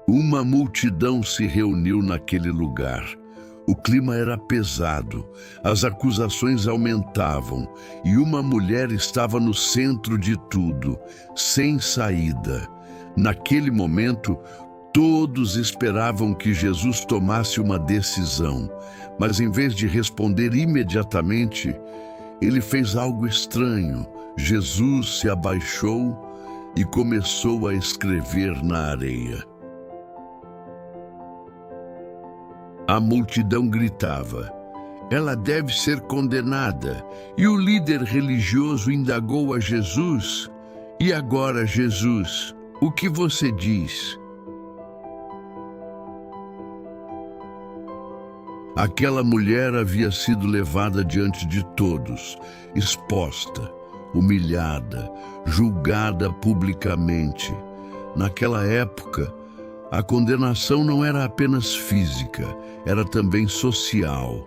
Uma multidão se reuniu naquele lugar. O clima era pesado, as acusações aumentavam e uma mulher estava no centro de tudo, sem saída. Naquele momento, todos esperavam que Jesus tomasse uma decisão, mas em vez de responder imediatamente, ele fez algo estranho. Jesus se abaixou e começou a escrever na areia. A multidão gritava: "Ela deve ser condenada." E o líder religioso indagou a Jesus: "E agora, Jesus, o que você diz?" Aquela mulher havia sido levada diante de todos, exposta, humilhada, julgada publicamente. Naquela época, a condenação não era apenas física, era também social.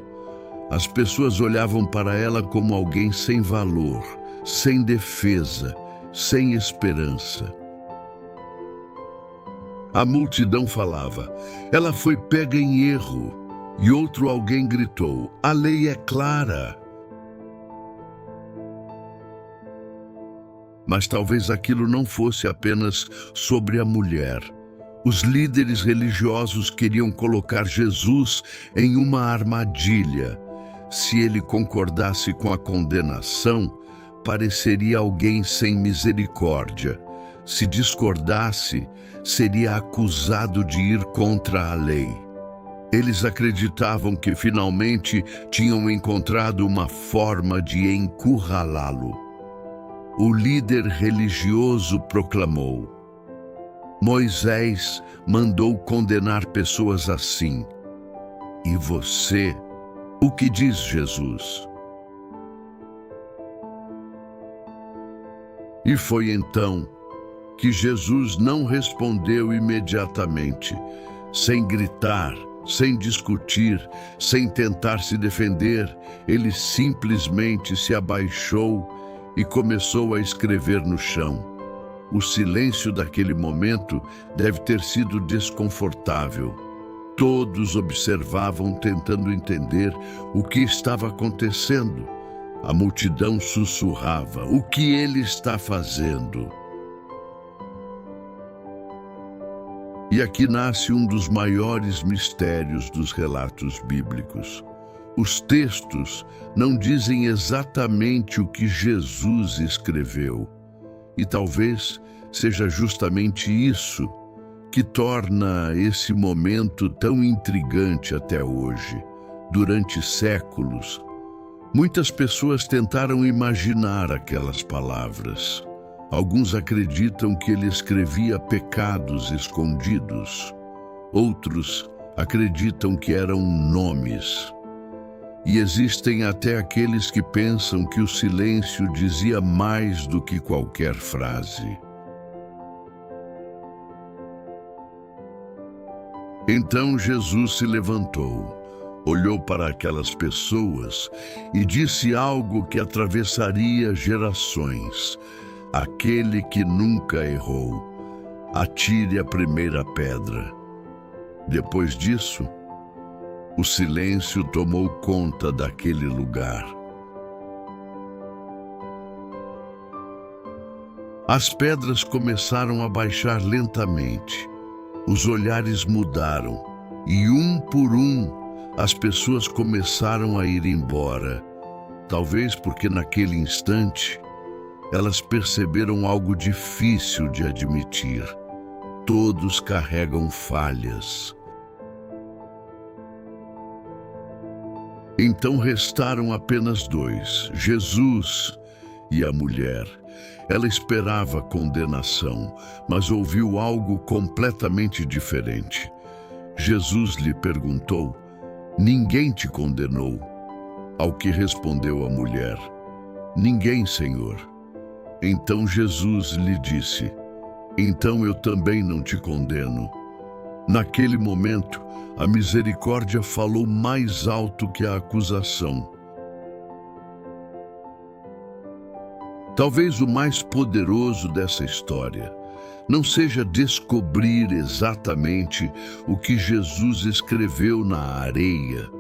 As pessoas olhavam para ela como alguém sem valor, sem defesa, sem esperança. A multidão falava: "Ela foi pega em erro." E outro alguém gritou: "A lei é clara." Mas talvez aquilo não fosse apenas sobre a mulher. Os líderes religiosos queriam colocar Jesus em uma armadilha. Se ele concordasse com a condenação, pareceria alguém sem misericórdia. Se discordasse, seria acusado de ir contra a lei. Eles acreditavam que finalmente tinham encontrado uma forma de encurralá-lo. O líder religioso proclamou: "Moisés mandou condenar pessoas assim. E você, o que diz Jesus?" E foi então que Jesus não respondeu imediatamente, sem gritar, sem discutir, sem tentar se defender. Ele simplesmente se abaixou e começou a escrever no chão. O silêncio daquele momento deve ter sido desconfortável. Todos observavam, tentando entender o que estava acontecendo. A multidão sussurrava: "O que ele está fazendo?" E aqui nasce um dos maiores mistérios dos relatos bíblicos. Os textos não dizem exatamente o que Jesus escreveu. E talvez seja justamente isso que torna esse momento tão intrigante até hoje. Durante séculos, muitas pessoas tentaram imaginar aquelas palavras. Alguns acreditam que ele escrevia pecados escondidos. Outros acreditam que eram nomes. E existem até aqueles que pensam que o silêncio dizia mais do que qualquer frase. Então Jesus se levantou, olhou para aquelas pessoas e disse algo que atravessaria gerações: "Aquele que nunca errou, atire a primeira pedra." Depois disso, o silêncio tomou conta daquele lugar. As pedras começaram a baixar lentamente. Os olhares mudaram e, um por um, as pessoas começaram a ir embora. Talvez porque naquele instante elas perceberam algo difícil de admitir. Todos carregam falhas. Então restaram apenas dois: Jesus e a mulher. Ela esperava a condenação, mas ouviu algo completamente diferente. Jesus lhe perguntou: "Ninguém te condenou?" Ao que respondeu a mulher: "Ninguém, Senhor." Então Jesus lhe disse: "Então eu também não te condeno." Naquele momento, a misericórdia falou mais alto que a acusação. Talvez o mais poderoso dessa história não seja descobrir exatamente o que Jesus escreveu na areia.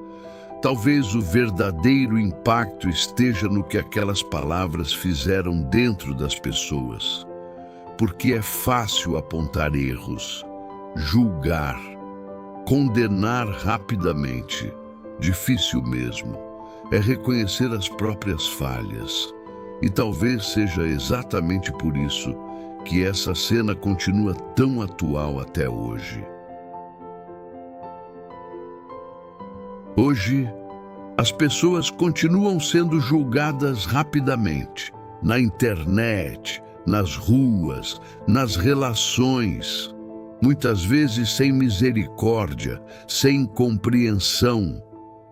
Talvez o verdadeiro impacto esteja no que aquelas palavras fizeram dentro das pessoas. Porque é fácil apontar erros, julgar, condenar rapidamente. Difícil mesmo é reconhecer as próprias falhas. E talvez seja exatamente por isso que essa cena continua tão atual até hoje. Hoje, as pessoas continuam sendo julgadas rapidamente, na internet, nas ruas, nas relações, muitas vezes sem misericórdia, sem compreensão.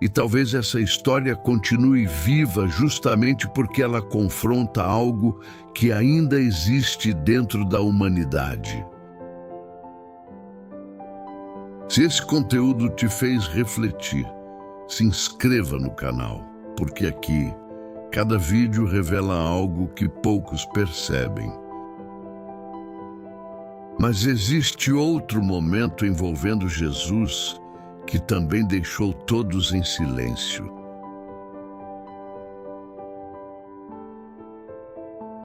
E talvez essa história continue viva justamente porque ela confronta algo que ainda existe dentro da humanidade. Se esse conteúdo te fez refletir, se inscreva no canal, porque aqui cada vídeo revela algo que poucos percebem. Mas existe outro momento envolvendo Jesus que também deixou todos em silêncio.